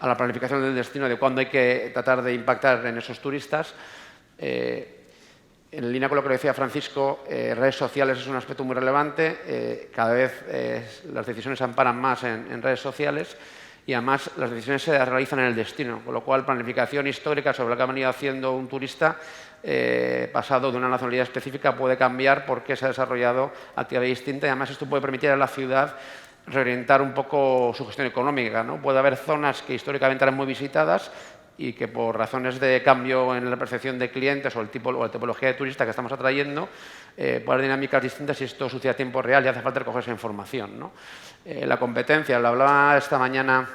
a la planificación del destino de cuándo hay que tratar de impactar en esos turistas. En línea con lo que decía Francisco, redes sociales es un aspecto muy relevante. Cada vez las decisiones se amparan más en redes sociales y además las decisiones se realizan en el destino, con lo cual planificación histórica sobre lo que ha venido haciendo un turista pasado de una nacionalidad específica puede cambiar porque se ha desarrollado actividad distinta y además esto puede permitir a la ciudad reorientar un poco su gestión económica, ¿no? Puede haber zonas que históricamente eran muy visitadas y que por razones de cambio en la percepción de clientes o la tipología de turista que estamos atrayendo, puede haber dinámicas distintas y esto sucede a tiempo real y hace falta recoger esa información, ¿no? La competencia, lo hablaba esta mañana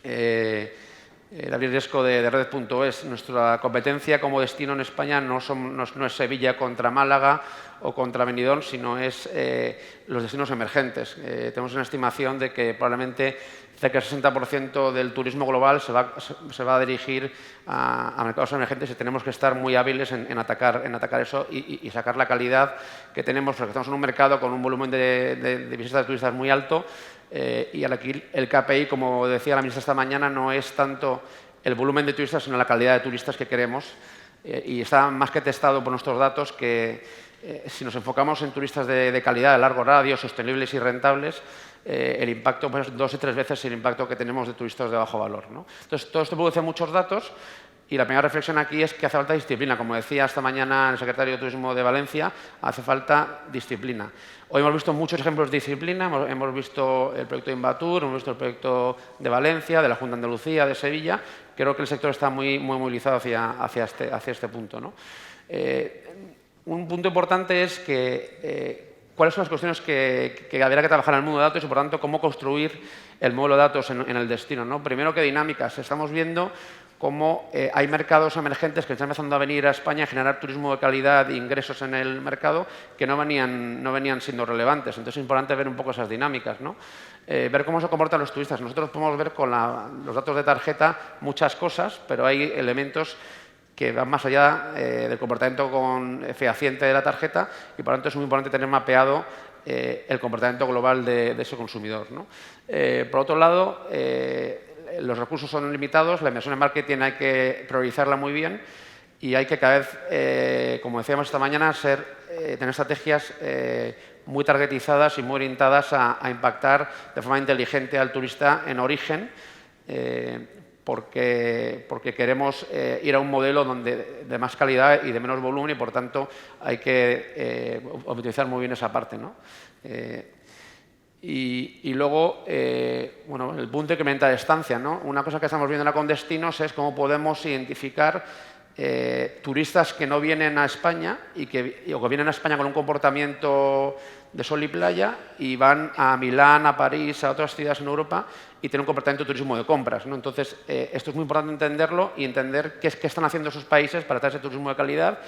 David Riesco de Redes.es. Nuestra competencia como destino en España no es Sevilla contra Málaga o contra Benidorm, sino es los destinos emergentes. Tenemos una estimación de que probablemente cerca del 60% del turismo global se va a dirigir a mercados emergentes y tenemos que estar muy hábiles en atacar eso y sacar la calidad que tenemos, porque estamos en un mercado con un volumen de visitas de turistas muy alto y aquí el KPI, como decía la ministra esta mañana, no es tanto el volumen de turistas, sino la calidad de turistas que queremos y está más que testado por nuestros datos que si nos enfocamos en turistas de calidad, de largo radio, sostenibles y rentables, el impacto pues, es 2 y 3 veces el impacto que tenemos de turistas de bajo valor, ¿no? Entonces, todo esto produce muchos datos y la primera reflexión aquí es que hace falta disciplina. Como decía esta mañana el secretario de Turismo de Valencia, hace falta disciplina. Hoy hemos visto muchos ejemplos de disciplina, hemos visto el proyecto de Invatur, hemos visto el proyecto de Valencia, de la Junta de Andalucía, de Sevilla. Creo que el sector está muy movilizado hacia este punto, ¿no? Un punto importante es que cuáles son las cuestiones que habrá que trabajar en el mundo de datos y, por tanto, cómo construir el modelo de datos en el destino, ¿no? Primero, qué dinámicas. Estamos viendo cómo hay mercados emergentes que están empezando a venir a España a generar turismo de calidad e ingresos en el mercado que no venían siendo relevantes. Entonces, es importante ver un poco esas dinámicas, ¿no? Ver cómo se comportan los turistas. Nosotros podemos ver con los datos de tarjeta muchas cosas, pero hay elementos que van más allá del comportamiento fehaciente de la tarjeta y, por lo tanto, es muy importante tener mapeado el comportamiento global de ese consumidor, ¿no? Por otro lado, los recursos son limitados, la inversión en marketing hay que priorizarla muy bien y hay que cada vez, como decíamos esta mañana, tener estrategias muy targetizadas y muy orientadas a impactar de forma inteligente al turista en origen, porque queremos ir a un modelo de más calidad y de menos volumen y, por tanto, hay que optimizar muy bien esa parte, ¿no? Y luego, bueno, el punto de incrementar de estancia, ¿no? Una cosa que estamos viendo en la Condestinos es cómo podemos identificar turistas que no vienen a España o que vienen a España con un comportamiento de sol y playa y van a Milán, a París, a otras ciudades en Europa y tienen un comportamiento de turismo de compras, ¿no? Entonces, esto es muy importante entenderlo y entender qué están haciendo esos países para traer ese turismo de calidad,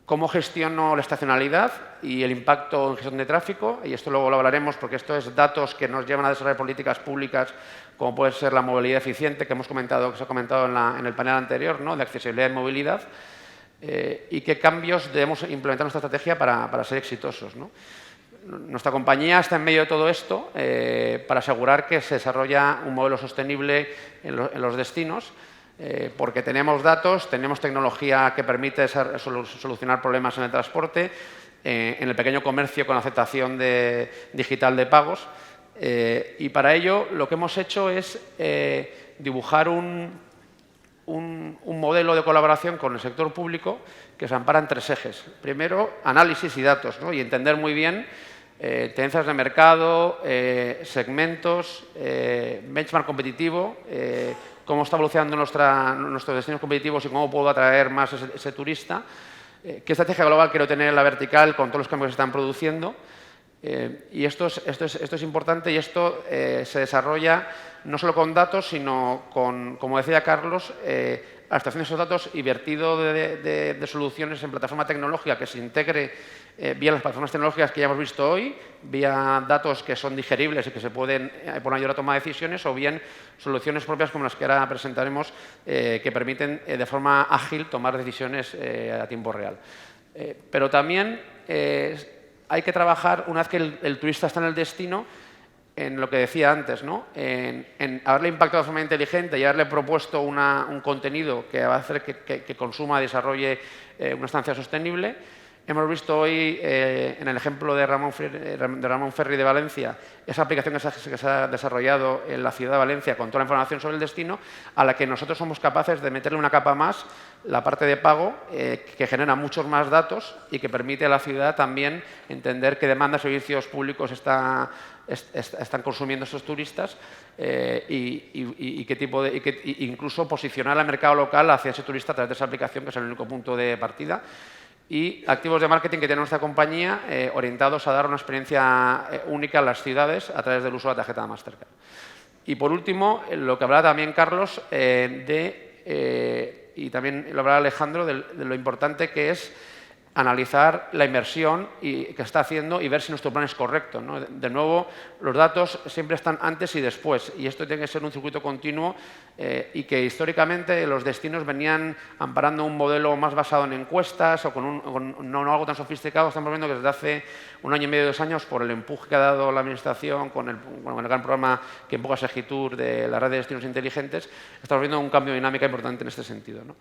cómo gestiono la estacionalidad y el impacto en gestión de tráfico, y esto luego lo hablaremos porque esto es datos que nos llevan a desarrollar políticas públicas como puede ser la movilidad eficiente que se ha comentado en el panel anterior, ¿no? De accesibilidad y movilidad, y qué cambios debemos implementar en nuestra estrategia para ser exitosos, ¿no? Nuestra compañía está en medio de todo esto para asegurar que se desarrolla un modelo sostenible en los destinos, porque tenemos datos, tenemos tecnología que permite solucionar problemas en el transporte, en el pequeño comercio con aceptación digital de pagos, y para ello lo que hemos hecho es dibujar un modelo de colaboración con el sector público que se ampara en 3 ejes. Primero, análisis y datos, ¿no? Y entender muy bien tendencias de mercado, segmentos, benchmark competitivo, cómo está evolucionando nuestros destinos competitivos y cómo puedo atraer más ese turista, qué estrategia global quiero tener en la vertical con todos los cambios que se están produciendo. Y esto es importante y esto se desarrolla no solo con datos, sino con, como decía Carlos, a la extracción de esos datos y vertido de soluciones en plataforma tecnológica que se integre vía las plataformas tecnológicas que ya hemos visto hoy, vía datos que son digeribles y que se pueden poner a ayudar a tomar decisiones, o bien soluciones propias como las que ahora presentaremos que permiten de forma ágil tomar decisiones a tiempo real. Pero también hay que trabajar, una vez que el turista está en el destino, en lo que decía antes, ¿no? en haberle impactado de forma inteligente y haberle propuesto un contenido que va a hacer que consuma y desarrolle una estancia sostenible. Hemos visto hoy, en el ejemplo de Ramón Ferri de Valencia, esa aplicación que se ha desarrollado en la ciudad de Valencia con toda la información sobre el destino, a la que nosotros somos capaces de meterle una capa más, la parte de pago, que genera muchos más datos y que permite a la ciudad también entender qué demandas de servicios públicos están consumiendo esos turistas y qué tipo incluso posicionar al mercado local hacia ese turista a través de esa aplicación, que es el único punto de partida. Y activos de marketing que tiene nuestra compañía orientados a dar una experiencia única a las ciudades a través del uso de la tarjeta Mastercard. Y por último, lo que hablaba también Carlos, y también lo hablaba Alejandro, de lo importante que es analizar la inversión que está haciendo y ver si nuestro plan es correcto, ¿no? De nuevo, los datos siempre están antes y después, y esto tiene que ser un circuito continuo y que históricamente los destinos venían amparando un modelo más basado en encuestas o no algo tan sofisticado. Estamos viendo que desde hace 1 año y medio, 2 años, por el empuje que ha dado la Administración con el gran programa que empuja Segitur de la red de destinos inteligentes, estamos viendo un cambio de dinámica importante en este sentido, ¿no?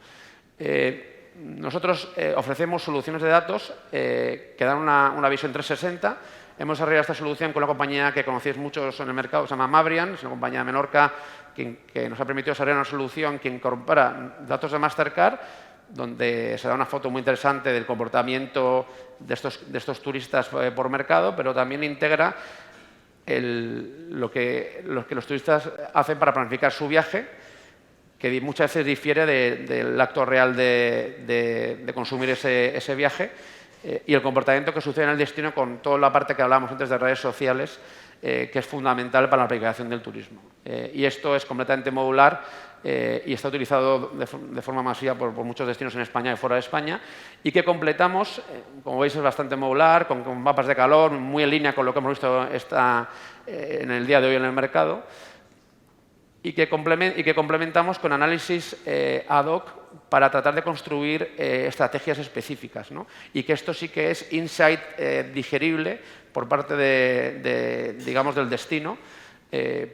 Nosotros ofrecemos soluciones de datos que dan una visión 360. Hemos desarrollado esta solución con una compañía que conocéis muchos en el mercado, se llama Mabrian, es una compañía de Menorca que nos ha permitido desarrollar una solución que incorpora datos de Mastercard, donde se da una foto muy interesante del comportamiento de estos turistas por mercado, pero también integra lo que los turistas hacen para planificar su viaje, que muchas veces difiere del acto real de consumir ese viaje, y el comportamiento que sucede en el destino con toda la parte que hablábamos antes de redes sociales, que es fundamental para la planificación del turismo. Y esto es completamente modular y está utilizado de forma masiva por muchos destinos en España y fuera de España, y que completamos, como veis es bastante modular, con mapas de calor, muy en línea con lo que hemos visto en el día de hoy en el mercado, y que complementamos con análisis ad hoc para tratar de construir estrategias específicas, ¿no? Y que esto sí que es insight digerible por parte digamos, del destino,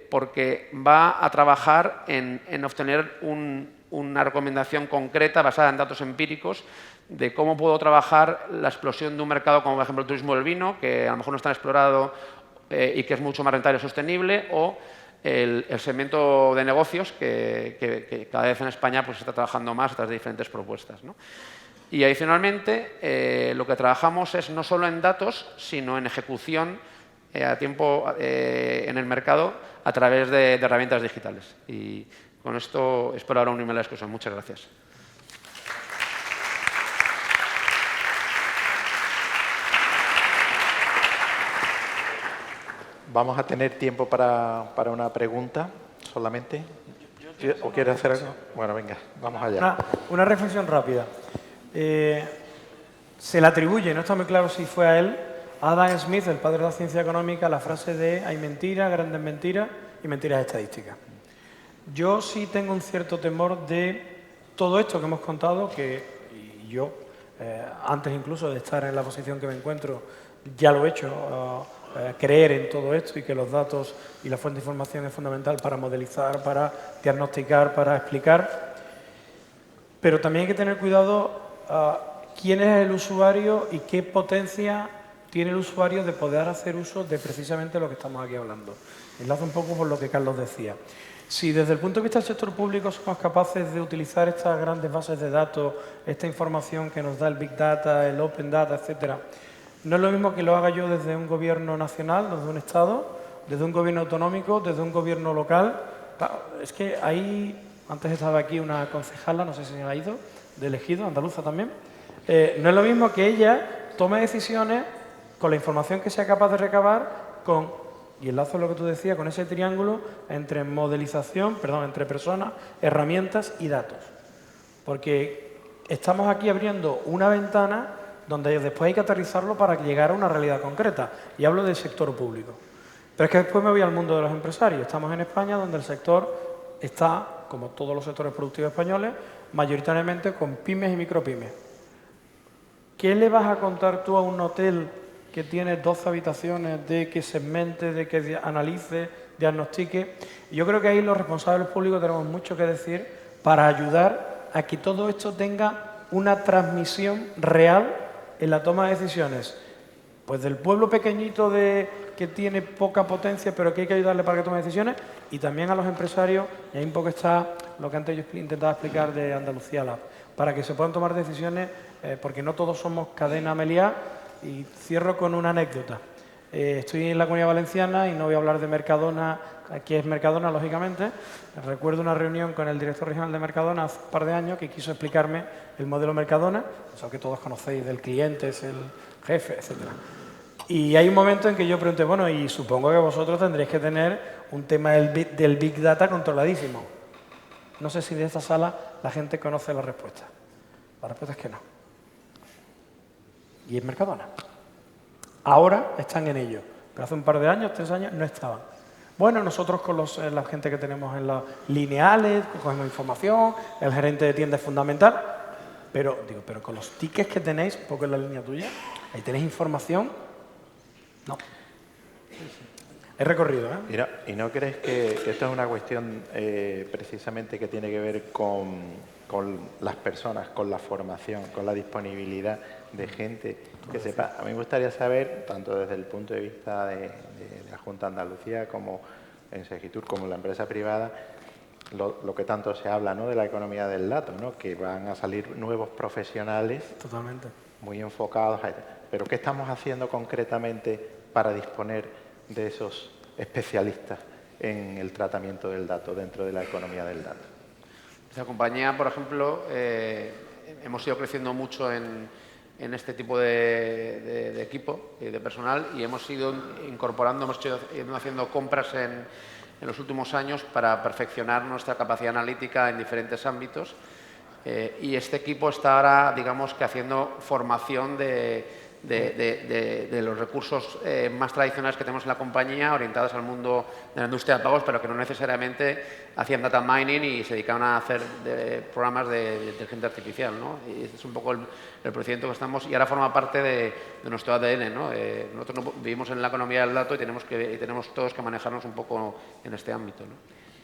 porque va a trabajar en obtener una recomendación concreta basada en datos empíricos de cómo puedo trabajar la explosión de un mercado como, por ejemplo, el turismo del vino, que a lo mejor no está explorado y que es mucho más rentable y sostenible, o el segmento de negocios que cada vez en España pues, está trabajando más a través de diferentes propuestas, ¿no? Y adicionalmente, lo que trabajamos es no solo en datos, sino en ejecución a tiempo en el mercado a través de herramientas digitales. Y con esto espero ahora unirme a la discusión. Muchas gracias. Vamos a tener tiempo para una pregunta solamente. ¿O quieres hacer algo? Bueno, venga, vamos allá. Una reflexión rápida. Se le atribuye, no está muy claro si fue a él, a Adam Smith, el padre de la ciencia económica, la frase de hay mentiras, grandes mentiras y mentiras estadísticas. Yo sí tengo un cierto temor de todo esto que hemos contado, y yo, antes incluso de estar en la posición que me encuentro, ya lo he hecho, creer en todo esto y que los datos y la fuente de información es fundamental para modelizar, para diagnosticar, para explicar. Pero también hay que tener cuidado quién es el usuario y qué potencia tiene el usuario de poder hacer uso de precisamente lo que estamos aquí hablando. Enlazo un poco por lo que Carlos decía. Si desde el punto de vista del sector público somos capaces de utilizar estas grandes bases de datos, esta información que nos da el Big Data, el Open Data, etcétera, no es lo mismo que lo haga yo desde un gobierno nacional, desde un Estado, desde un gobierno autonómico, desde un gobierno local. Es que ahí, antes estaba aquí una concejala, no sé si se ha ido, de Ejido, andaluza también. No es lo mismo que ella tome decisiones con la información que sea capaz de recabar, y enlazo lo que tú decías, con ese triángulo entre modelización, entre personas, herramientas y datos. porque estamos aquí abriendo una ventana donde después hay que aterrizarlo para llegar a una realidad concreta. Y hablo del sector público. Pero es que después me voy al mundo de los empresarios. Estamos en España, donde el sector está, como todos los sectores productivos españoles, mayoritariamente con pymes y micropymes. ¿Qué le vas a contar tú a un hotel que tiene 12 habitaciones, de que segmente, de que analice, diagnostique? Yo creo que ahí los responsables públicos tenemos mucho que decir para ayudar a que todo esto tenga una transmisión real en la toma de decisiones. Pues del pueblo pequeñito que tiene poca potencia, pero que hay que ayudarle para que tome decisiones, y también a los empresarios, y ahí un poco está lo que antes yo intentaba explicar de Andalucía Lab, para que se puedan tomar decisiones, porque no todos somos cadena Meliá. Y cierro con una anécdota. Estoy en la Comunidad Valenciana y no voy a hablar de Mercadona, aquí es Mercadona, lógicamente. Recuerdo una reunión con el director regional de Mercadona hace un par de años que quiso explicarme el modelo Mercadona, eso que todos conocéis del cliente, es el jefe, etc. Y hay un momento en que yo pregunté, bueno, y supongo que vosotros tendréis que tener un tema del Big Data controladísimo. No sé si de esta sala la gente conoce la respuesta. La respuesta es que no. Y es Mercadona. Ahora están en ello, pero hace un par de años, 3 años, no estaban. Bueno, nosotros con la gente que tenemos en los lineales, cogemos información, el gerente de tienda es fundamental, pero con los tickets que tenéis, poco en la línea tuya, ahí tenéis información. No. Es recorrido, ¿eh? Mira, ¿y no crees que esto es una cuestión precisamente que tiene que ver con las personas, con la formación, con la disponibilidad de gente que sepa? A mí me gustaría saber, tanto desde el punto de vista de la Junta de Andalucía como en Segitur, como en la empresa privada, lo que tanto se habla, ¿no?, de la economía del dato, ¿no?, que van a salir nuevos profesionales. Totalmente. Muy enfocados a... Pero ¿qué estamos haciendo concretamente para disponer de esos especialistas en el tratamiento del dato dentro de la economía del dato? La compañía, por ejemplo, hemos ido creciendo mucho en este tipo de equipo y de personal, y hemos ido incorporando, hemos ido haciendo compras en los últimos años para perfeccionar nuestra capacidad analítica en diferentes ámbitos, y este equipo está ahora, digamos, que haciendo formación de los recursos más tradicionales que tenemos en la compañía, orientados al mundo de la industria de pagos, pero que no necesariamente hacían data mining y se dedicaban a hacer programas de inteligencia artificial, ¿no? Y este es un poco el procedimiento que estamos, y ahora forma parte de nuestro ADN, ¿no? Nosotros vivimos en la economía del dato y tenemos todos que manejarnos un poco en este ámbito, ¿no?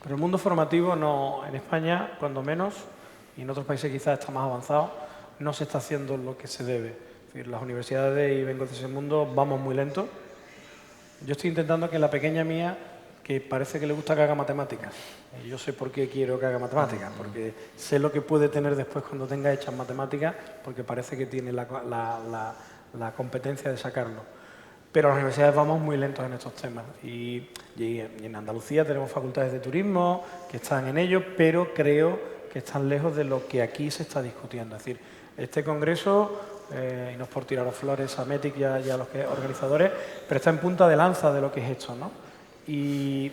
Pero el mundo formativo no, en España, cuando menos, y en otros países quizás está más avanzado, no se está haciendo lo que se debe. Es decir, las universidades, y vengo de ese mundo, vamos muy lento. Yo estoy intentando que la pequeña mía, que parece que le gusta que haga matemáticas, y yo sé por qué quiero que haga matemáticas, porque sé lo que puede tener después cuando tenga hechas matemáticas, porque parece que tiene la competencia de sacarlo. Pero las universidades vamos muy lentos en estos temas. Y en Andalucía tenemos facultades de turismo que están en ello, pero creo que están lejos de lo que aquí se está discutiendo. Es decir, este congreso, y no es por tirar flores a METIC y a los organizadores, pero está en punta de lanza de lo que es esto, ¿no? Y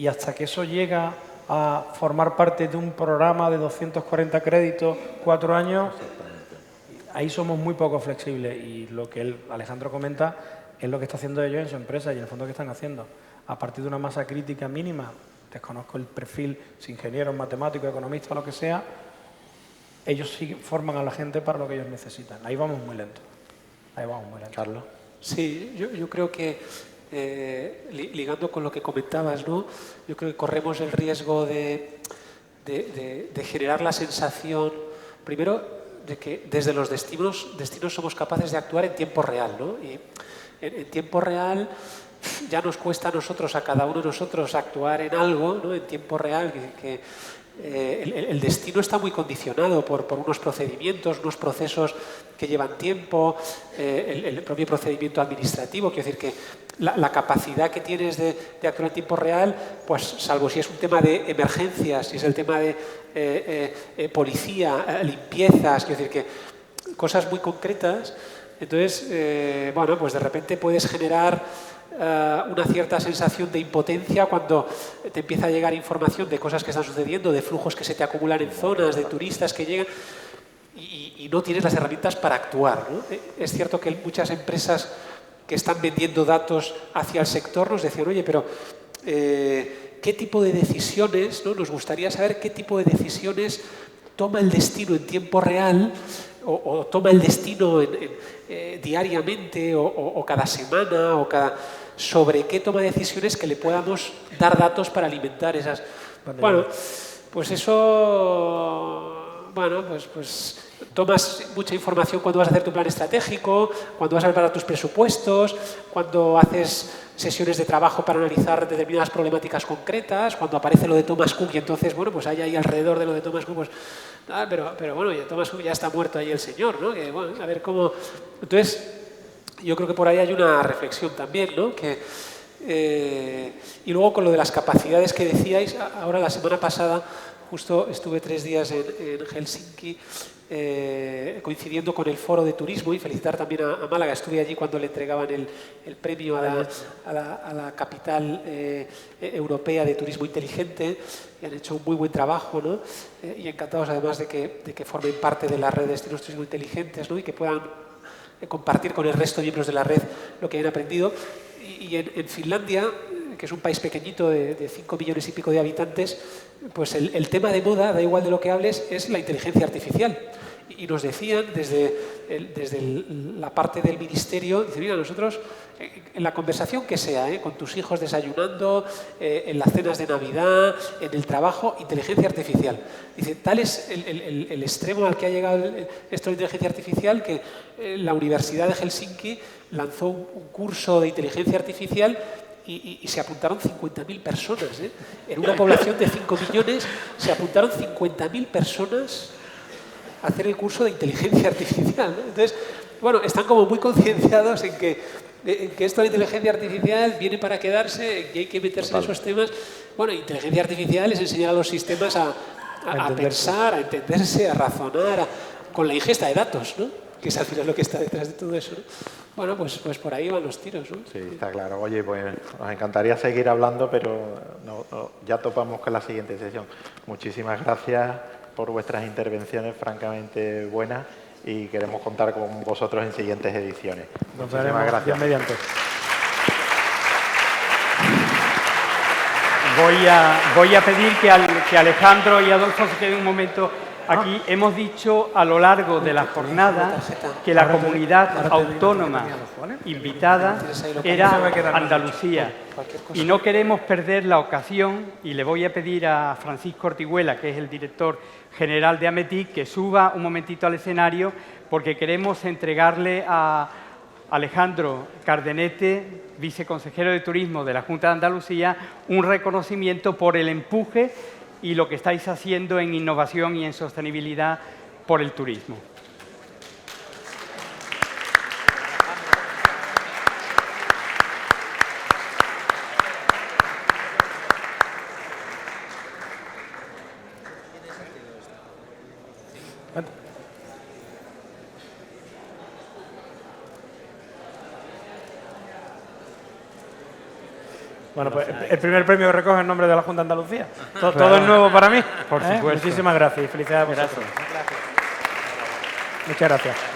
hasta que eso llega a formar parte de un programa de 240 créditos, 4 años, ahí somos muy poco flexibles. Y lo que Alejandro comenta es lo que está haciendo ellos en su empresa y en el fondo que están haciendo. A partir de una masa crítica mínima, desconozco el perfil, si ingenieros, matemáticos, economistas, lo que sea, ellos sí forman a la gente para lo que ellos necesitan. Ahí vamos muy lento. Ahí vamos muy lento. Carlos. Sí, yo creo que, ligando con lo que comentabas, ¿no?, yo creo que corremos el riesgo de generar la sensación, primero, de que desde los destinos somos capaces de actuar en tiempo real, ¿no? Y en tiempo real ya nos cuesta a nosotros, a cada uno de nosotros, actuar en algo, ¿no?, en tiempo real, el destino está muy condicionado por unos procedimientos, unos procesos que llevan tiempo, el propio procedimiento administrativo. Quiero decir que la capacidad que tienes de actuar en tiempo real, pues salvo si es un tema de emergencias, si es el tema de policía, limpiezas, quiero decir que cosas muy concretas. Entonces, bueno, pues de repente puedes generar una cierta sensación de impotencia cuando te empieza a llegar información de cosas que están sucediendo, de flujos que se te acumulan en zonas, de turistas que llegan y no tienes las herramientas para actuar, ¿no? Es cierto que muchas empresas que están vendiendo datos hacia el sector nos decían, oye, pero ¿qué tipo de decisiones, ¿no? Nos gustaría saber qué tipo de decisiones toma el destino en tiempo real o toma el destino diariamente o cada semana sobre qué toma decisiones que le podamos dar datos para alimentar esas... Bueno, pues eso... Bueno, pues tomas mucha información cuando vas a hacer tu plan estratégico, cuando vas a preparar tus presupuestos, cuando haces sesiones de trabajo para analizar determinadas problemáticas concretas, cuando aparece lo de Thomas Cook y entonces, bueno, pues hay ahí alrededor de lo de Thomas Cook, pues, pero bueno, Thomas Cook ya está muerto ahí el señor, ¿no? Que, bueno, a ver cómo... Entonces, yo creo que por ahí hay una reflexión también, ¿no? Y luego con lo de las capacidades que decíais, ahora la semana pasada justo estuve 3 días en Helsinki coincidiendo con el foro de turismo y felicitar también a Málaga. Estuve allí cuando le entregaban el premio a la capital europea de turismo inteligente y han hecho un muy buen trabajo, ¿no? Y encantados además de que formen parte de la red de destinos turismo inteligentes, ¿no? Y que puedan compartir con el resto de miembros de la red lo que hayan aprendido. Y en Finlandia, que es un país pequeñito de 5 millones y pico de habitantes, pues el tema de moda, da igual de lo que hables, es la inteligencia artificial. Y nos decían desde la parte del ministerio, dicen, mira, nosotros en la conversación que sea, con tus hijos desayunando, en las cenas de Navidad, en el trabajo, inteligencia artificial. Dice, tal es el extremo al que ha llegado esto de inteligencia artificial que la Universidad de Helsinki lanzó un curso de inteligencia artificial y se apuntaron 50.000 personas. En una población de 5 millones se apuntaron 50.000 personas a hacer el curso de inteligencia artificial, ¿no? Entonces, bueno, están como muy concienciados en que esto de inteligencia artificial viene para quedarse, que hay que meterse en esos temas. Bueno, inteligencia artificial es enseñar a los sistemas a pensar, a entenderse, a razonar, con la ingesta de datos, ¿no? Que es al final lo que está detrás de todo eso, ¿no? Bueno, pues por ahí van los tiros, ¿no? Sí, está claro. Oye, pues nos encantaría seguir hablando, pero ya topamos con la siguiente sesión. Muchísimas gracias por vuestras intervenciones francamente buenas y queremos contar con vosotros en siguientes ediciones. Muchísimas gracias. Mediante. Voy a pedir que Alejandro y Adolfo se queden un momento aquí. Hemos dicho a lo largo de la jornada que la comunidad autónoma invitada era Andalucía y no queremos perder la ocasión y le voy a pedir a Francisco Ortiguela, que es el director general de Ametic, que suba un momentito al escenario porque queremos entregarle a Alejandro Cardenete, viceconsejero de Turismo de la Junta de Andalucía, un reconocimiento por el empuje y lo que estáis haciendo en innovación y en sostenibilidad por el turismo. Bueno, pues el primer premio que recoge en nombre de la Junta de Andalucía. Todo es nuevo para mí. Por supuesto. Muchísimas gracias y felicidades a vosotros. Gracias. Muchas gracias.